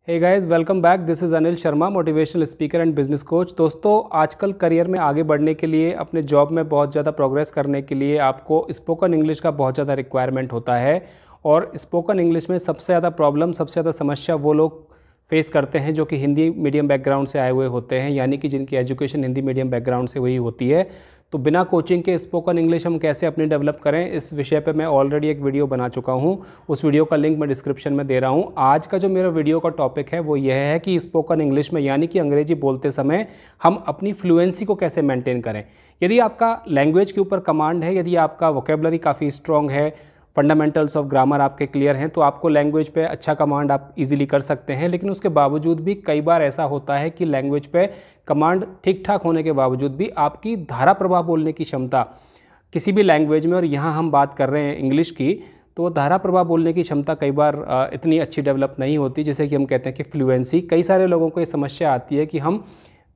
Hey guys, welcome back. This is Anil Sharma, motivational speaker and business coach. दोस्तों, आजकल career में आगे बढ़ने के लिए, अपने जॉब में बहुत ज़्यादा प्रोग्रेस करने के लिए आपको स्पोकन इंग्लिश का बहुत ज़्यादा रिक्वायरमेंट होता है। और स्पोकन इंग्लिश में सबसे ज़्यादा प्रॉब्लम, सबसे ज़्यादा समस्या वो लोग फेस करते हैं जो कि हिंदी मीडियम बैकग्राउंड से आए हुए होते हैं, यानी कि जिनकी एजुकेशन हिंदी मीडियम बैकग्राउंड से हुई होती है। तो बिना कोचिंग के स्पोकन इंग्लिश हम कैसे अपनी डेवलप करें, इस विषय पे मैं ऑलरेडी एक वीडियो बना चुका हूं। उस वीडियो का लिंक मैं डिस्क्रिप्शन में दे रहा हूं। आज का जो मेरा वीडियो का टॉपिक है वो यह है कि स्पोकन इंग्लिश में, यानी कि अंग्रेजी बोलते समय हम अपनी फ्लुएंसी को कैसे मेंटेन करें। यदि आपका लैंग्वेज के ऊपर कमांड है, यदि आपका वोकेबलरी काफ़ी स्ट्रॉन्ग है, फंडामेंटल्स ऑफ ग्रामर आपके क्लियर हैं, तो आपको लैंग्वेज पे अच्छा कमांड आप इजीली कर सकते हैं। लेकिन उसके बावजूद भी कई बार ऐसा होता है कि लैंग्वेज पे कमांड ठीक ठाक होने के बावजूद भी आपकी धारा प्रवाह बोलने की क्षमता किसी भी लैंग्वेज में, और यहाँ हम बात कर रहे हैं इंग्लिश की, तो धारा प्रवाह बोलने की क्षमता कई बार इतनी अच्छी डेवलप नहीं होती, जैसे कि हम कहते हैं कि फ्लुएंसी। कई सारे लोगों को ये समस्या आती है कि हम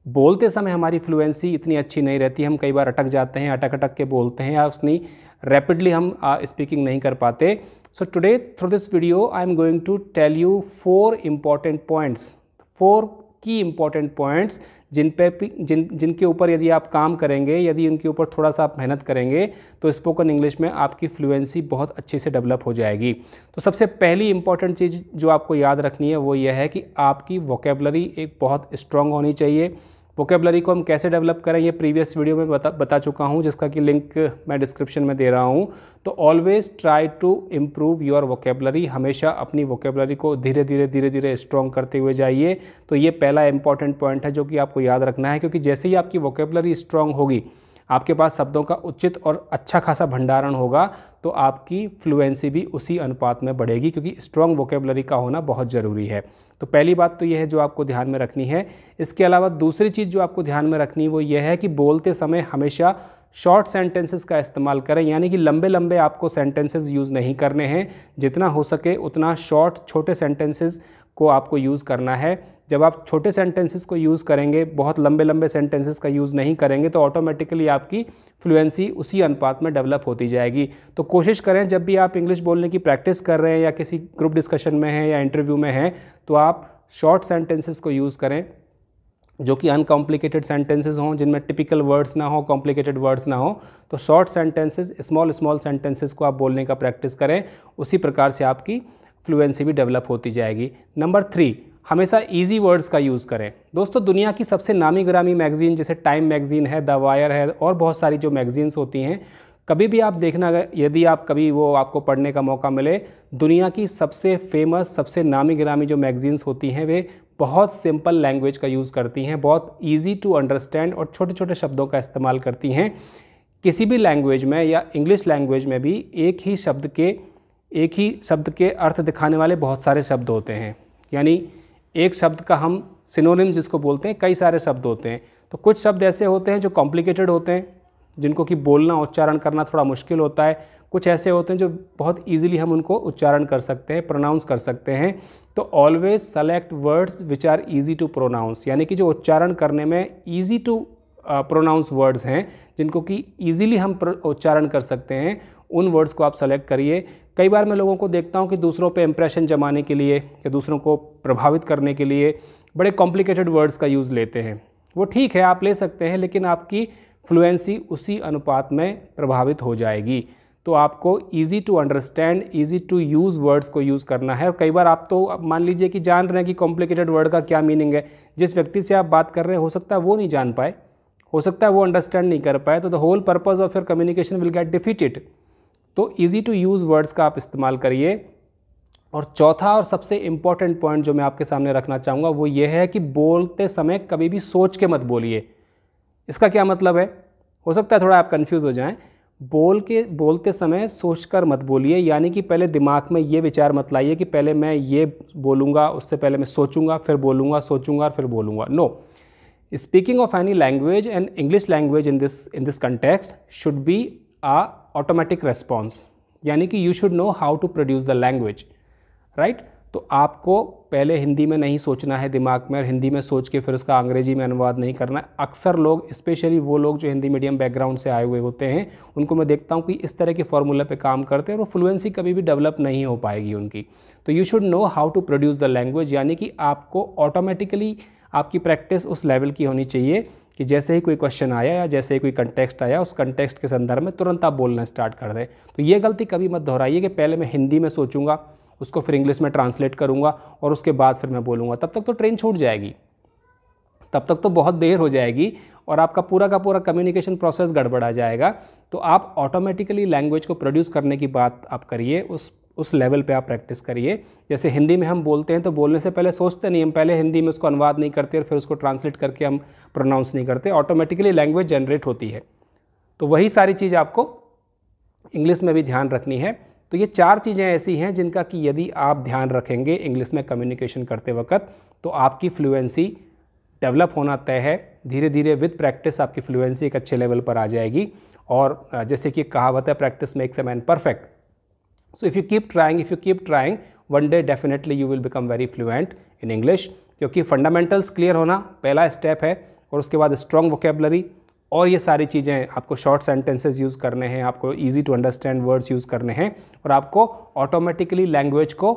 बोलते समय हमारी फ्लुएंसी इतनी अच्छी नहीं रहती, हम कई बार अटक जाते हैं, अटक अटक के बोलते हैं, या उतनी रैपिडली हम स्पीकिंग नहीं कर पाते। So today through this video I am going to tell you 4 important points, 4 की इम्पॉर्टेंट पॉइंट्स जिनके ऊपर यदि आप काम करेंगे, यदि उनके ऊपर थोड़ा सा आप मेहनत करेंगे, तो स्पोकन इंग्लिश में आपकी फ्लुएंसी बहुत अच्छे से डेवलप हो जाएगी। तो सबसे पहली इंपॉर्टेंट चीज़ जो आपको याद रखनी है वो यह है कि आपकी वोकेबलरी एक बहुत स्ट्रांग होनी चाहिए। वोकेबलरी को हम कैसे डेवलप करें, ये प्रीवियस वीडियो में बता चुका हूँ, जिसका कि लिंक मैं डिस्क्रिप्शन में दे रहा हूँ। तो always try to improve your vocabulary. हमेशा अपनी वोकेबलरी को धीरे धीरे स्ट्रॉन्ग करते हुए जाइए। तो ये पहला इंपॉर्टेंट पॉइंट है जो कि आपको याद रखना है, क्योंकि जैसे ही आपकी वोकेबलरी स्ट्रॉन्ग होगी, आपके पास शब्दों का उचित और अच्छा खासा भंडारण होगा, तो आपकी फ्लुएंसी भी उसी अनुपात में बढ़ेगी, क्योंकि स्ट्रॉन्ग वोकेबलरी का होना बहुत ज़रूरी है। तो पहली बात तो यह है जो आपको ध्यान में रखनी है। इसके अलावा दूसरी चीज़ जो आपको ध्यान में रखनी है वो यह है कि बोलते समय हमेशा शॉर्ट सेंटेंसेस का इस्तेमाल करें, यानी कि लंबे लंबे आपको सेंटेंसेस यूज़ नहीं करने हैं। जितना हो सके उतना शॉर्ट छोटे सेंटेंसेस को आपको यूज़ करना है। जब आप छोटे सेंटेंसेस को यूज़ करेंगे, बहुत लंबे लंबे सेंटेंसेस का यूज़ नहीं करेंगे, तो ऑटोमेटिकली आपकी फ्लुएंसी उसी अनुपात में डेवलप होती जाएगी। तो कोशिश करें, जब भी आप इंग्लिश बोलने की प्रैक्टिस कर रहे हैं, या किसी ग्रुप डिस्कशन में हैं या इंटरव्यू में हैं, तो आप शॉर्ट सेंटेंसेस को यूज़ करें, जो कि अनकॉम्प्लिकेटेड सेंटेंसेस हों, जिनमें टिपिकल वर्ड्स ना हो, कॉम्प्लिकेटेड वर्ड्स ना हो। तो शॉर्ट सेंटेंसेस, स्मॉल सेंटेंसेस को आप बोलने का प्रैक्टिस करें। उसी प्रकार से आपकी फ्लुएंसी भी डेवलप होती जाएगी। नंबर 3, हमेशा इजी वर्ड्स का यूज़ करें। दोस्तों, दुनिया की सबसे नामी गिरामी मैगज़ीन, जैसे टाइम मैगज़ीन है, द वायर है, और बहुत सारी जो मैगज़ीन्स होती हैं, कभी भी आप देखना, यदि आप कभी वो आपको पढ़ने का मौका मिले, दुनिया की सबसे फेमस, सबसे नामी गिरामी जो मैगज़ीन्स होती हैं, वे बहुत सिंपल लैंग्वेज का यूज़ करती हैं, बहुत ईजी टू अंडरस्टैंड और छोटे छोटे शब्दों का इस्तेमाल करती हैं। किसी भी लैंग्वेज में, या इंग्लिश लैंग्वेज में भी, एक ही शब्द के अर्थ दिखाने वाले बहुत सारे शब्द होते हैं। यानी एक शब्द का हम सिनोनिम जिसको बोलते हैं, कई सारे शब्द होते हैं। तो कुछ शब्द ऐसे होते हैं जो कॉम्प्लिकेटेड होते हैं, जिनको कि बोलना, उच्चारण करना थोड़ा मुश्किल होता है। कुछ ऐसे होते हैं जो बहुत ईजिली हम उनको उच्चारण कर सकते हैं, प्रोनाउंस कर सकते हैं। तो always select words which are easy to pronounce, यानी कि जो उच्चारण करने में ईजी टू प्रोनाउंस वर्ड्स हैं, जिनको कि ईजिली हम उच्चारण कर सकते हैं, उन वर्ड्स को आप सेलेक्ट करिए। कई बार मैं लोगों को देखता हूं कि दूसरों पे इंप्रेशन जमाने के लिए, या दूसरों को प्रभावित करने के लिए बड़े कॉम्प्लिकेटेड वर्ड्स का यूज़ लेते हैं। वो ठीक है, आप ले सकते हैं, लेकिन आपकी फ्लुएंसी उसी अनुपात में प्रभावित हो जाएगी। तो आपको easy to understand, easy to use words को यूज़ करना है। और कई बार आप तो मान लीजिए कि जान रहे हैं कि कॉम्प्लिकेटेड वर्ड का क्या मीनिंग है, जिस व्यक्ति से आप बात कर रहे हैं हो सकता है वो नहीं जान पाए, हो सकता है वो अंडरस्टैंड नहीं कर पाए, तो the whole purpose of your communication will get defeated. तो ईजी टू यूज़ वर्ड्स का आप इस्तेमाल करिए। और चौथा और सबसे इम्पॉर्टेंट पॉइंट जो मैं आपके सामने रखना चाहूँगा वो ये है कि बोलते समय कभी भी सोच के मत बोलिए। इसका क्या मतलब है? हो सकता है थोड़ा आप कंफ्यूज हो जाएं। बोलते समय सोचकर मत बोलिए, यानी कि पहले दिमाग में ये विचार मत लाइए कि पहले मैं ये बोलूँगा, उससे पहले मैं सोचूंगा, फिर बोलूँगा, सोचूंगा और फिर बोलूँगा। No, speaking of any language, and English language in this context should be automatic response, यानी कि you should know how to produce the language, right. तो आपको पहले हिंदी में नहीं सोचना है दिमाग में और हिंदी में सोच के फिर उसका अंग्रेजी में अनुवाद नहीं करना है। अक्सर लोग, स्पेशली वो लोग जो हिंदी मीडियम बैकग्राउंड से आए हुए होते हैं, उनको मैं देखता हूँ कि इस तरह के फॉर्मूला पे काम करते हैं और वो फ्लुएंसी कभी भी डेवलप नहीं हो पाएगी उनकी। तो you should know how to produce the language, यानी कि आपको ऑटोमेटिकली आपकी प्रैक्टिस उस लेवल की होनी चाहिए कि जैसे ही कोई क्वेश्चन आया या जैसे ही कोई कंटेक्स्ट आया, उस कंटेक्स्ट के संदर्भ में तुरंत आप बोलना स्टार्ट कर दें। तो ये गलती कभी मत दोहराइए कि पहले मैं हिंदी में सोचूंगा, उसको फिर इंग्लिश में ट्रांसलेट करूंगा और उसके बाद फिर मैं बोलूँगा। तब तक तो ट्रेन छूट जाएगी, तब तक तो बहुत देर हो जाएगी और आपका पूरा का पूरा कम्युनिकेशन प्रोसेस गड़बड़ा जाएगा। तो आप ऑटोमेटिकली लैंग्वेज को प्रोड्यूस करने की बात आप करिए, उस लेवल पे आप प्रैक्टिस करिए। जैसे हिंदी में हम बोलते हैं तो बोलने से पहले सोचते नहीं, हम पहले हिंदी में उसको अनुवाद नहीं करते और फिर उसको ट्रांसलेट करके हम प्रोनाउंस नहीं करते, ऑटोमेटिकली लैंग्वेज जनरेट होती है। तो वही सारी चीज़ आपको इंग्लिश में भी ध्यान रखनी है। तो ये 4 चीज़ें ऐसी हैं जिनका कि यदि आप ध्यान रखेंगे इंग्लिश में कम्युनिकेशन करते वक्त तो आपकी फ्लुएंसी डेवलप होना तय है। धीरे धीरे विद प्रैक्टिस आपकी फ्लुएंसी एक अच्छे लेवल पर आ जाएगी। और जैसे कि कहावत है, practice makes a man perfect. So if you keep trying one day definitely you will become very fluent in English, क्योंकि फंडामेंटल्स क्लियर होना पहला स्टेप है और उसके बाद स्ट्रॉन्ग वोकेबलरी और ये सारी चीज़ें, आपको शॉर्ट सेंटेंसेस यूज़ करने हैं, आपको easy to understand words use करने हैं और आपको ऑटोमेटिकली लैंग्वेज को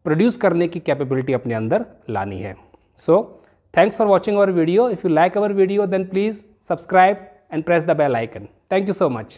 प्रोड्यूस करने की कैपेबिलिटी अपने अंदर लानी है। So thanks for watching our video. If you like our video then please subscribe and press the bell icon. Thank you so much.